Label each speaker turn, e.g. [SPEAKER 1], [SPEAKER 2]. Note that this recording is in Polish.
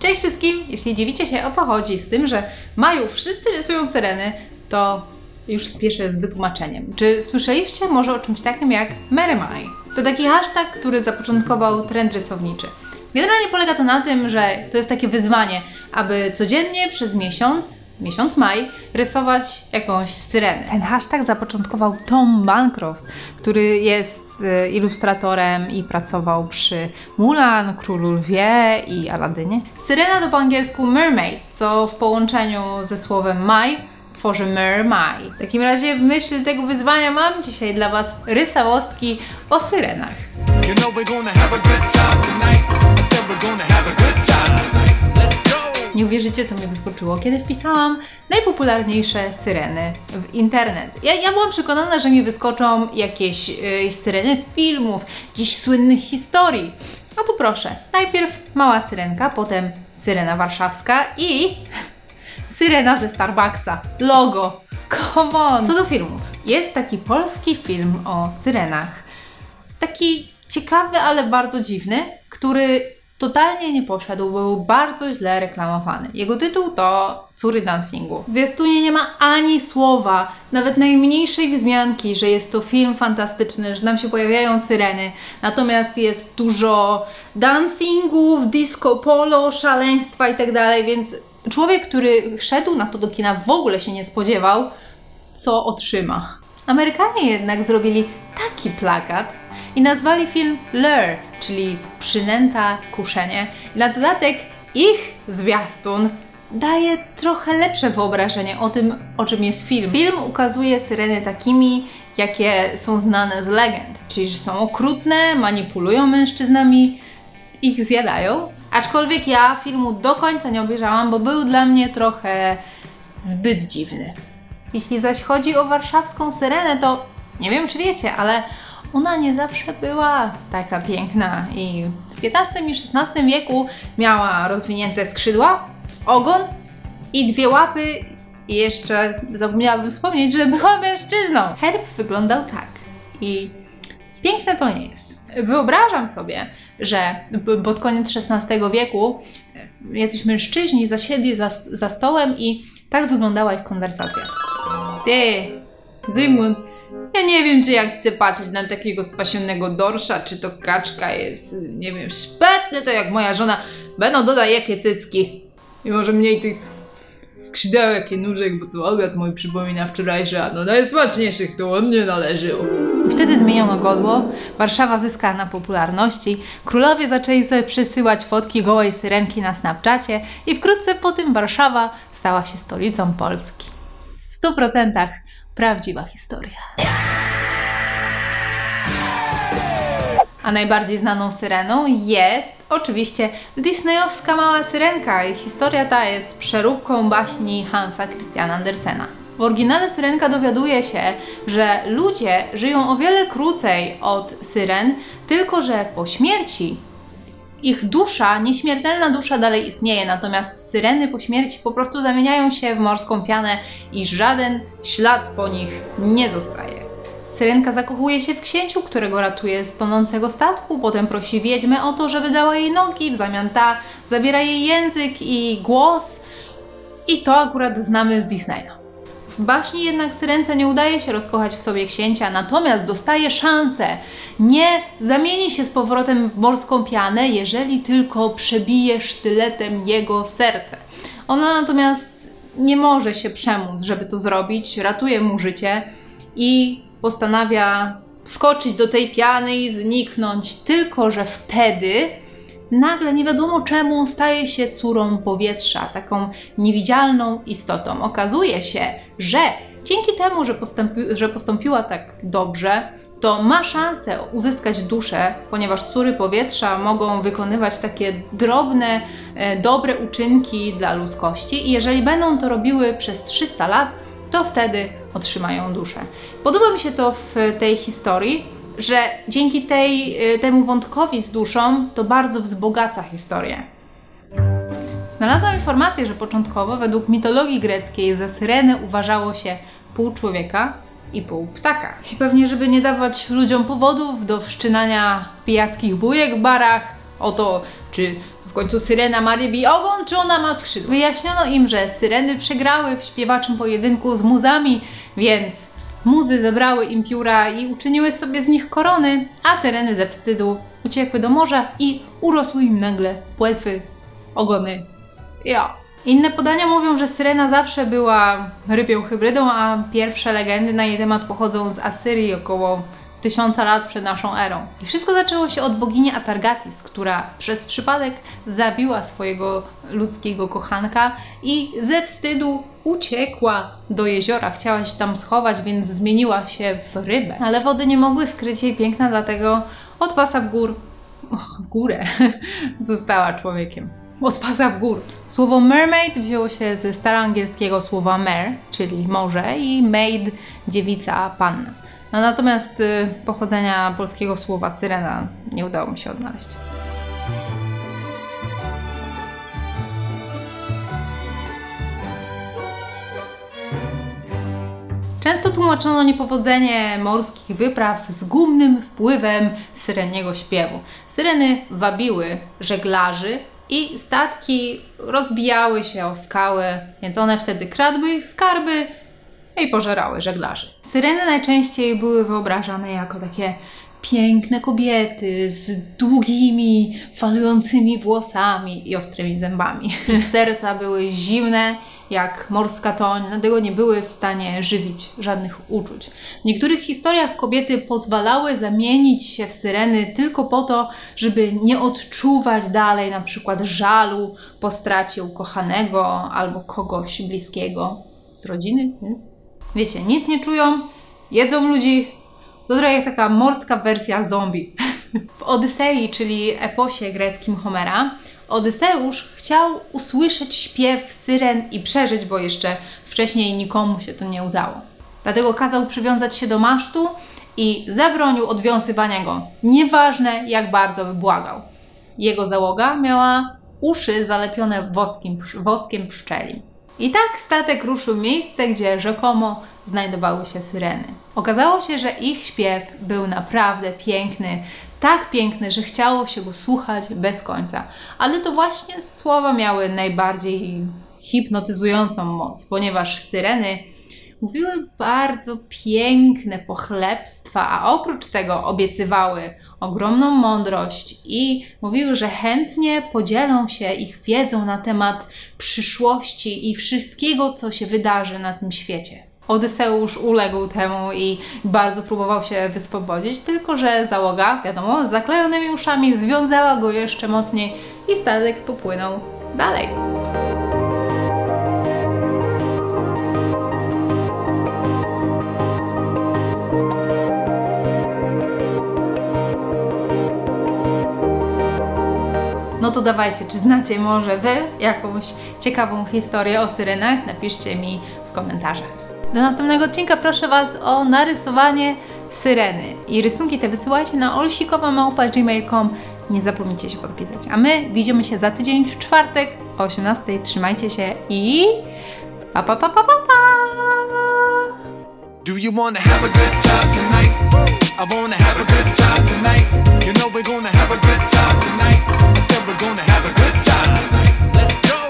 [SPEAKER 1] Cześć wszystkim! Jeśli dziwicie się, o co chodzi z tym, że w maju wszyscy rysują syreny, to już spieszę z wytłumaczeniem. Czy słyszeliście może o czymś takim jak Merry Maj? To taki hashtag, który zapoczątkował trend rysowniczy. Generalnie polega to na tym, że to jest takie wyzwanie, aby codziennie przez miesiąc maj, rysować jakąś syrenę. Ten hashtag zapoczątkował Tom Bancroft, który jest ilustratorem i pracował przy Mulan, Królu Lwie i Aladynie. Syrena to po angielsku mermaid, co w połączeniu ze słowem maj tworzy Merry Maj. W takim razie w myśl tego wyzwania mam dzisiaj dla Was rysałostki o syrenach. Nie uwierzycie, co mnie wyskoczyło, kiedy wpisałam najpopularniejsze syreny w internet. Ja byłam przekonana, że mi wyskoczą jakieś syreny z filmów, jakichś słynnych historii. No tu proszę, najpierw mała syrenka, potem syrena warszawska i syrena ze Starbucksa. Logo. Come on! Co do filmów. Jest taki polski film o syrenach. Taki ciekawy, ale bardzo dziwny, który totalnie nie poszedł, był bardzo źle reklamowany. Jego tytuł to Córy dancingu. W zwiastunie nie ma ani słowa, nawet najmniejszej wzmianki, że jest to film fantastyczny, że nam się pojawiają syreny. Natomiast jest dużo dancingów, disco polo, szaleństwa itd., więc człowiek, który szedł na to do kina, w ogóle się nie spodziewał, co otrzyma. Amerykanie jednak zrobili taki plakat i nazwali film Lure, czyli przynęta, kuszenie. I na dodatek ich zwiastun daje trochę lepsze wyobrażenie o tym, o czym jest film. Film ukazuje syreny takimi, jakie są znane z legend, czyli że są okrutne, manipulują mężczyznami, ich zjadają. Aczkolwiek ja filmu do końca nie obejrzałam, bo był dla mnie trochę zbyt dziwny. Jeśli zaś chodzi o warszawską syrenę, to nie wiem, czy wiecie, ale ona nie zawsze była taka piękna i w XV i XVI wieku miała rozwinięte skrzydła, ogon i dwie łapy i jeszcze zapomniałabym wspomnieć, że była mężczyzną. Herb wyglądał tak i piękne to nie jest. Wyobrażam sobie, że pod koniec XVI wieku jacyś mężczyźni zasiedli za stołem i tak wyglądała ich konwersacja. Ty, Zygmunt, ja nie wiem, czy ja chcę patrzeć na takiego spasionego dorsza, czy to kaczka jest, nie wiem, szpetny, to jak moja żona, będą dodaj jakie cycki. I może mniej tych skrzydełek i nóżek, bo to obiad mój przypomina wczorajszy, a do najsmaczniejszych to on nie należył. Wtedy zmieniono godło, Warszawa zyskała na popularności, królowie zaczęli sobie przysyłać fotki gołej syrenki na Snapchacie i wkrótce po tym Warszawa stała się stolicą Polski. W 100% prawdziwa historia. A najbardziej znaną syreną jest oczywiście disneyowska Mała Syrenka i historia ta jest przeróbką baśni Hansa Christiana Andersena. W oryginale Syrenka dowiaduje się, że ludzie żyją o wiele krócej od syren, tylko że po śmierci ich dusza, nieśmiertelna dusza dalej istnieje, natomiast syreny po śmierci po prostu zamieniają się w morską pianę i żaden ślad po nich nie zostaje. Syrenka zakochuje się w księciu, którego ratuje z tonącego statku, potem prosi wiedźmę o to, żeby dała jej nogi, w zamian ta zabiera jej język i głos i to akurat znamy z Disneya. W baśni jednak Syrence nie udaje się rozkochać w sobie księcia, natomiast dostaje szansę. Nie zamieni się z powrotem w morską pianę, jeżeli tylko przebije sztyletem jego serce. Ona natomiast nie może się przemóc, żeby to zrobić, ratuje mu życie i postanawia wskoczyć do tej piany i zniknąć, tylko że wtedy nagle nie wiadomo czemu staje się córą powietrza, taką niewidzialną istotą. Okazuje się, że dzięki temu, że postąpiła tak dobrze, to ma szansę uzyskać duszę, ponieważ córy powietrza mogą wykonywać takie drobne, dobre uczynki dla ludzkości i jeżeli będą to robiły przez 300 lat, to wtedy otrzymają duszę. Podoba mi się to w tej historii, że dzięki temu wątkowi z duszą to bardzo wzbogaca historię. Znalazłam informację, że początkowo według mitologii greckiej za syrenę uważało się pół człowieka i pół ptaka. I pewnie, żeby nie dawać ludziom powodów do wszczynania pijackich bujek w barach, o to, czy W końcu syrena ma rybi ogon, czy ona ma skrzydła? Wyjaśniono im, że syreny przegrały w śpiewaczym pojedynku z muzami, więc muzy zebrały im pióra i uczyniły sobie z nich korony, a syreny ze wstydu uciekły do morza i urosły im nagle płetwy, ogony. Inne podania mówią, że syrena zawsze była rybią hybrydą, a pierwsze legendy na jej temat pochodzą z Asyrii około 1000 lat przed naszą erą. I wszystko zaczęło się od bogini Atargatis, która przez przypadek zabiła swojego ludzkiego kochanka i ze wstydu uciekła do jeziora. Chciała się tam schować, więc zmieniła się w rybę. Ale wody nie mogły skryć jej piękna, dlatego od pasa w górę została człowiekiem. Od pasa w górę. Słowo mermaid wzięło się ze staroangielskiego słowa mer, czyli morze, i maid, dziewica, panna. Natomiast pochodzenia polskiego słowa syrena nie udało mi się odnaleźć. Często tłumaczono niepowodzenie morskich wypraw z gumnym wpływem syreniego śpiewu. Syreny wabiły żeglarzy i statki rozbijały się o skały, więc one wtedy kradły ich skarby i pożerały żeglarzy. Syreny najczęściej były wyobrażane jako takie piękne kobiety z długimi, falującymi włosami i ostrymi zębami. Ich serca były zimne jak morska toń, dlatego nie były w stanie żywić żadnych uczuć. W niektórych historiach kobiety pozwalały zamienić się w syreny tylko po to, żeby nie odczuwać dalej na przykład żalu po stracie ukochanego albo kogoś bliskiego z rodziny. Wiecie, nic nie czują, jedzą ludzi, to trochę jak taka morska wersja zombie. W Odysei, czyli eposie greckim Homera, Odyseusz chciał usłyszeć śpiew syren i przeżyć, bo jeszcze wcześniej nikomu się to nie udało. Dlatego kazał przywiązać się do masztu i zabronił odwiązywania go, nieważne jak bardzo by błagał. Jego załoga miała uszy zalepione woskiem pszczelim. I tak statek ruszył w miejsce, gdzie rzekomo znajdowały się syreny. Okazało się, że ich śpiew był naprawdę piękny, tak piękny, że chciało się go słuchać bez końca. Ale to właśnie słowa miały najbardziej hipnotyzującą moc, ponieważ syreny mówiły bardzo piękne pochlebstwa, a oprócz tego obiecywały ogromną mądrość i mówiły, że chętnie podzielą się ich wiedzą na temat przyszłości i wszystkiego, co się wydarzy na tym świecie. Odyseusz uległ temu i bardzo próbował się wyswobodzić, tylko że załoga, wiadomo, z zaklejonymi uszami związała go jeszcze mocniej i statek popłynął dalej. No to dawajcie, czy znacie może Wy jakąś ciekawą historię o syrenach? Napiszcie mi w komentarzach. Do następnego odcinka proszę Was o narysowanie syreny. I rysunki te wysyłajcie na olsikowa@gmail.com. Nie zapomnijcie się podpisać. A my widzimy się za tydzień w czwartek o 18:00. Trzymajcie się i pa pa pa pa pa pa!
[SPEAKER 2] Do you wanna have a good time tonight? I wanna have a good time tonight. You know we're gonna have a good time tonight. I said we're gonna have a good time tonight. Let's go!